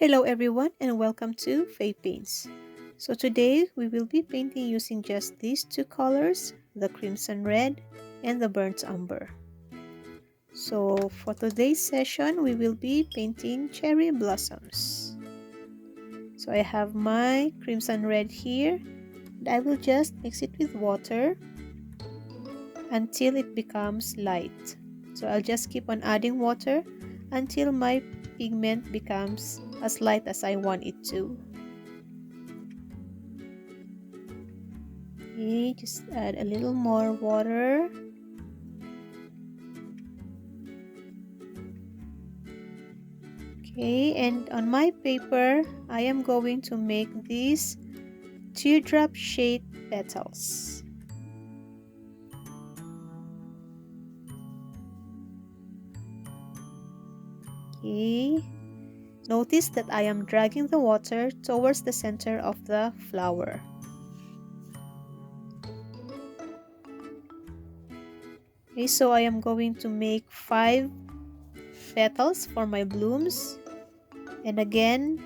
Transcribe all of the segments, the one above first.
Hello everyone and welcome to FayPaints. So today we will be painting using just these two colors, the crimson red and the burnt umber. So for today's session we will be painting cherry blossoms. So I have my crimson red here and I will just mix it with water until it becomes light. So I'll just keep on adding water until my pigment becomes as light as I want it to. Okay, just add a little more water. Okay, and on my paper, I am going to make these teardrop shaped petals. Okay, notice that I am dragging the water towards the center of the flower. Okay, so I am going to make 5 petals for my blooms, and again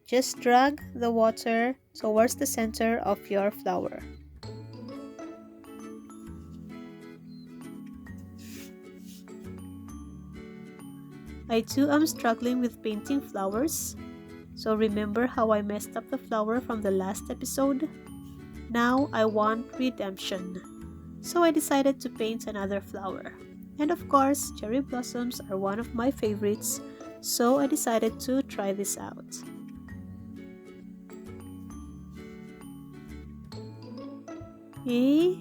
just drag the water towards the center of your flower. I too am struggling with painting flowers, so remember how I messed up the flower from the last episode? Now I want redemption, so I decided to paint another flower. And of course, cherry blossoms are one of my favorites, so I decided to try this out. Okay.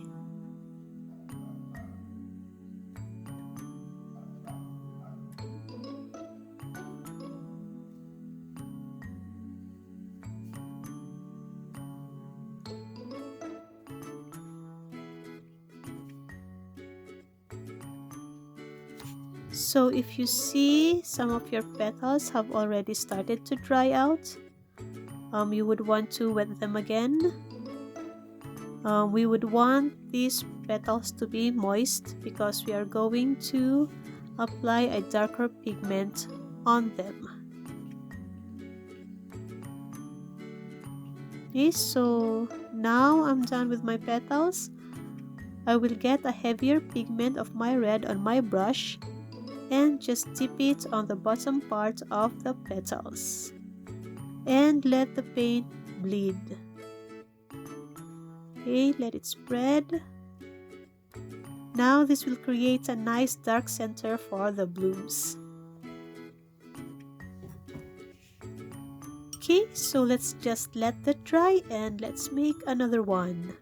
So if you see some of your petals have already started to dry out, you would want to wet them again. We would want these petals to be moist because we are going to apply a darker pigment on them. Okay, so now I'm done with my petals. I will get a heavier pigment of my red on my brush and just dip it on the bottom part of the petals and let the paint bleed. Okay, let it spread. Now this will create a nice dark center for the blooms. Okay, so let's just let that dry and let's make another one.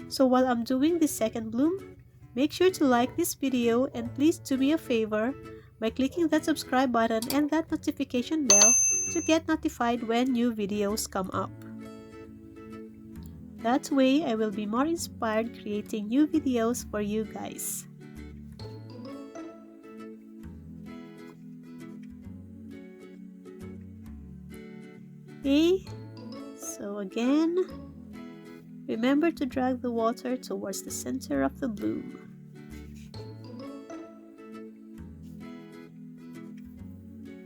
So while I'm doing the second bloom, make sure to like this video and please do me a favor by clicking that subscribe button and that notification bell to get notified when new videos come up. That way I will be more inspired creating new videos for you guys. Okay, so again, remember to drag the water towards the center of the bloom.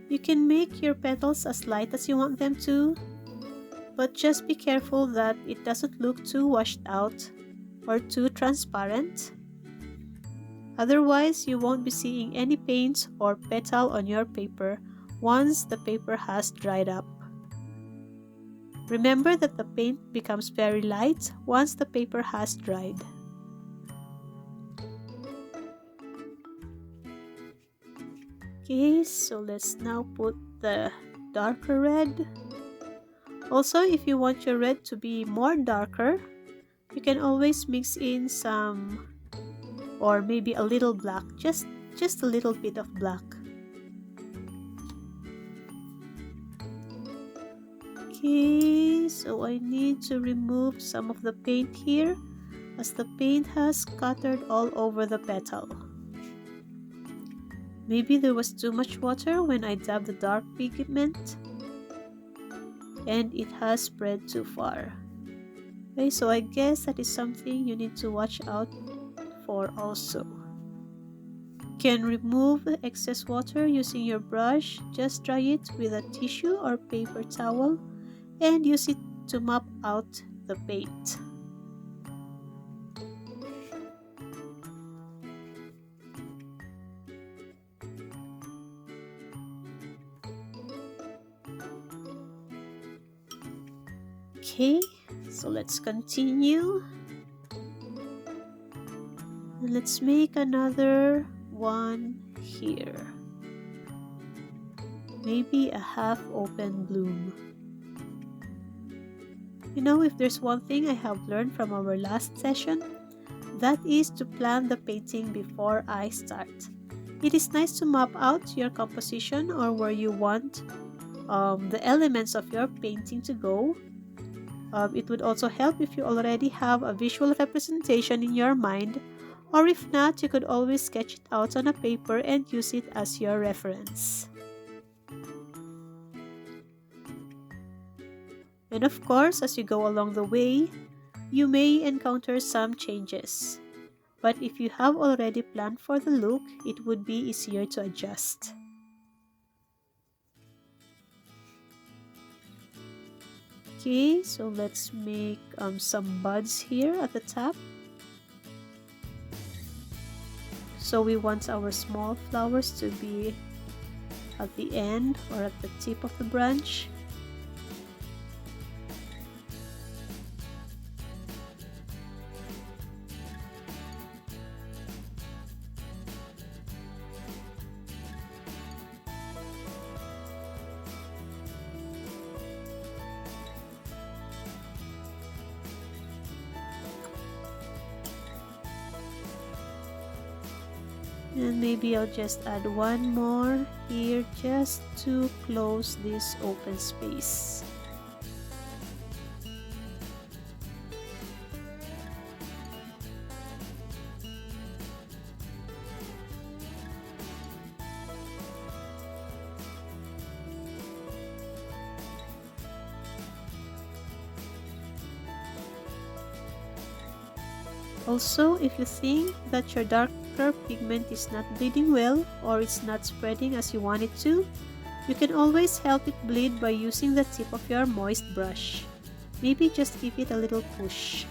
You can make your petals as light as you want them to, but just be careful that it doesn't look too washed out or too transparent. Otherwise, you won't be seeing any paint or petal on your paper once the paper has dried up. Remember that the paint becomes very light once the paper has dried. Okay, so let's now put the darker red. Also, if you want your red to be more darker, you can always mix in some or maybe a little black, just a little bit of black. Okay, so I need to remove some of the paint here as the paint has scattered all over the petal. Maybe there was too much water when I dabbed the dark pigment and it has spread too far. Okay, so I guess that is something you need to watch out for also. You can remove excess water using your brush. Just dry it with a tissue or paper towel and use it to mop out the paint. Okay, so let's continue. Let's make another one here. Maybe a half-open bloom. You know, if there's one thing I have learned from our last session, that is to plan the painting before I start. It is nice to map out your composition or where you want the elements of your painting to go. It would also help if you already have a visual representation in your mind, or if not, you could always sketch it out on a paper and use it as your reference. And of course, as you go along the way, you may encounter some changes. But if you have already planned for the look, it would be easier to adjust. Okay, so let's make some buds here at the top. So we want our small flowers to be at the end or at the tip of the branch. And maybe I'll just add one more here just to close this open space. Also, if you think that your darker pigment is not bleeding well or it's not spreading as you want it to, you can always help it bleed by using the tip of your moist brush. Maybe just give it a little push.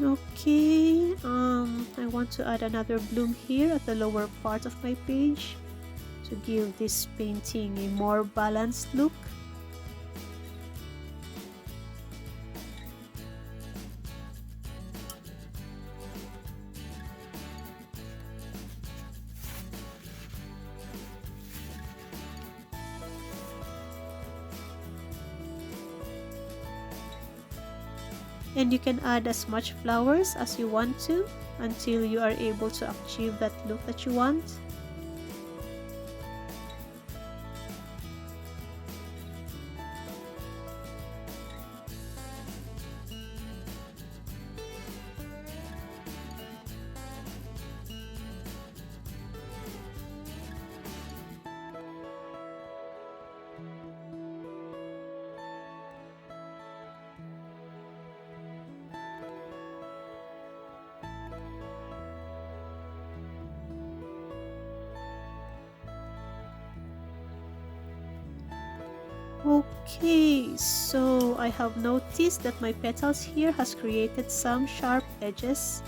Okay, I want to add another bloom here at the lower part of my page to give this painting a more balanced look. And you can add as much flowers as you want to until you are able to achieve that look that you want. Okay, so I have noticed that my petals here has created some sharp edges,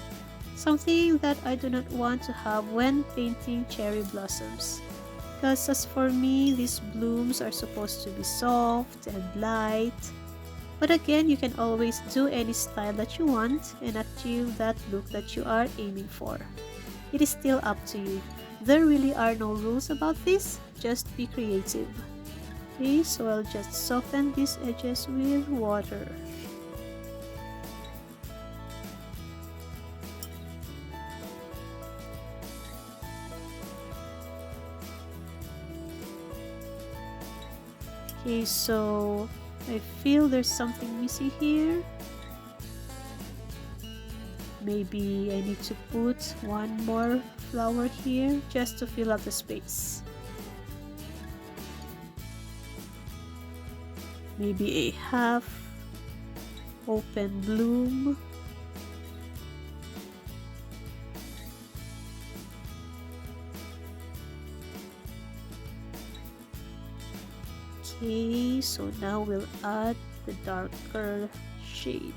something that I do not want to have when painting cherry blossoms. Because as for me, these blooms are supposed to be soft and light. But again, you can always do any style that you want and achieve that look that you are aiming for. It is still up to you. There really are no rules about this, just be creative. Okay, so I'll just soften these edges with water. Okay, so I feel there's something missing here. Maybe I need to put one more flower here just to fill up the space. Maybe a half open bloom. Okay, so now we'll add the darker shade.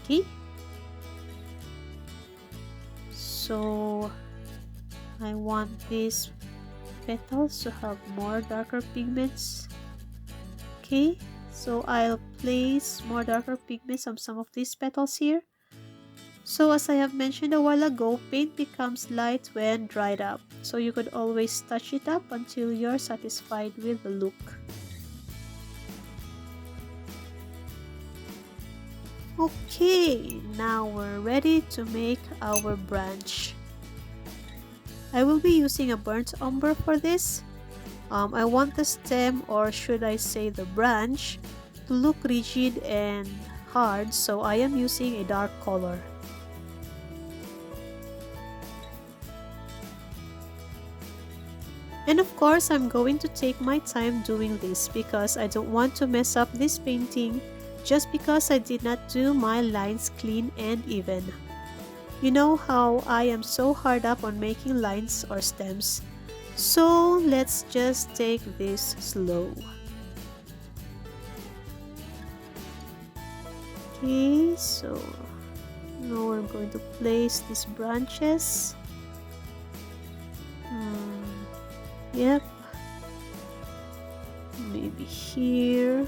Okay, so I want these petals to have more darker pigments. Okay, so I'll place more darker pigments on some of these petals here. So as I have mentioned a while ago, paint becomes light when dried up. So you could always touch it up until you're satisfied with the look. Okay, now we're ready to make our branch. I will be using a burnt umber for this. I want the stem, or should I say the branch, to look rigid and hard, so I am using a dark color. And of course, I'm going to take my time doing this because I don't want to mess up this painting just because I did not do my lines clean and even. You know how I am so hard up on making lines or stems, so let's just take this slow. Okay, so now we're going to place these branches. Yep, maybe here.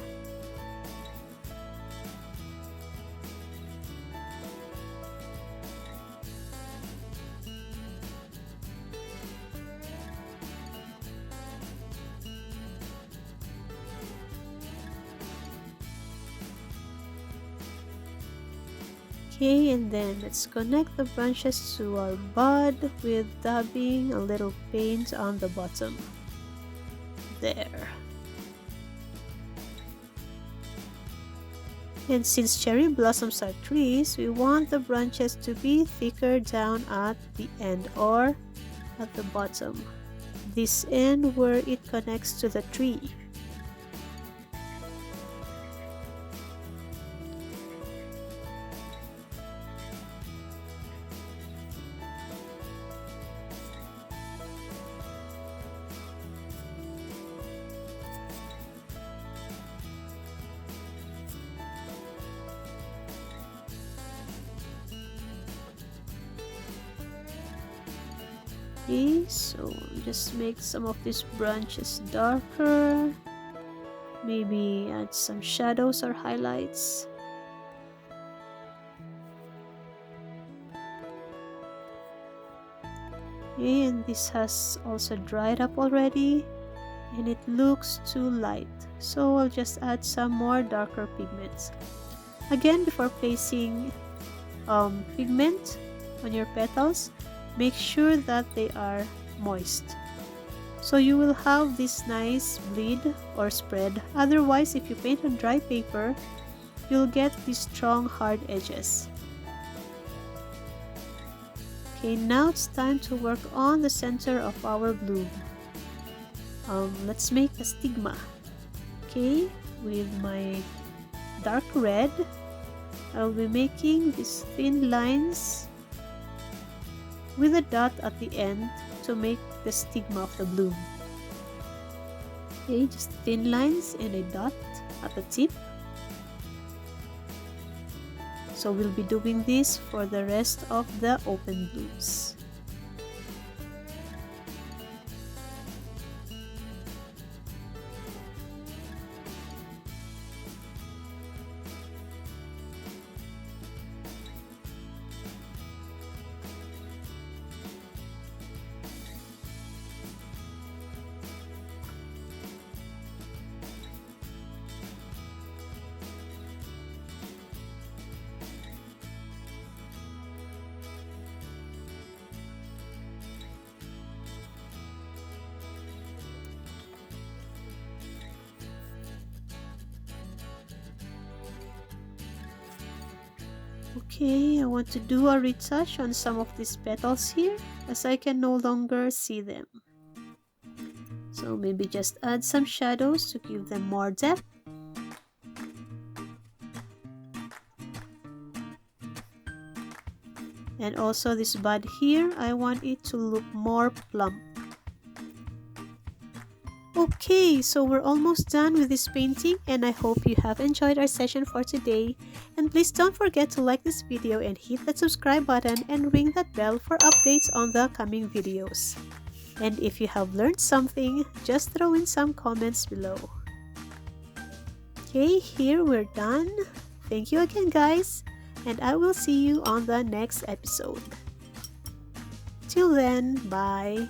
Okay, and then let's connect the branches to our bud with dabbing a little paint on the bottom. There. And since cherry blossoms are trees, we want the branches to be thicker down at the end or at the bottom. This end where it connects to the tree. Okay, so just make some of these branches darker. Maybe add some shadows or highlights. Okay, and this has also dried up already and it looks too light, so I'll just add some more darker pigments. Again, before placing pigment on your petals, make sure that they are moist, so you will have this nice bleed or spread. Otherwise, if you paint on dry paper, you'll get these strong hard edges. Okay, now it's time to work on the center of our bloom. Let's make a stigma. Okay, with my dark red, I'll be making these thin lines with a dot at the end to make the stigma of the bloom. Okay, just thin lines and a dot at the tip. So we'll be doing this for the rest of the open blooms. Okay, I want to do a retouch on some of these petals here as I can no longer see them. So maybe just add some shadows to give them more depth. And also this bud here, I want it to look more plump. Okay, so we're almost done with this painting and I hope you have enjoyed our session for today. And please don't forget to like this video and hit that subscribe button and ring that bell for updates on the coming videos. And if you have learned something, just throw in some comments below. Okay, here we're done. Thank you again guys, and I will see you on the next episode. Till then, bye!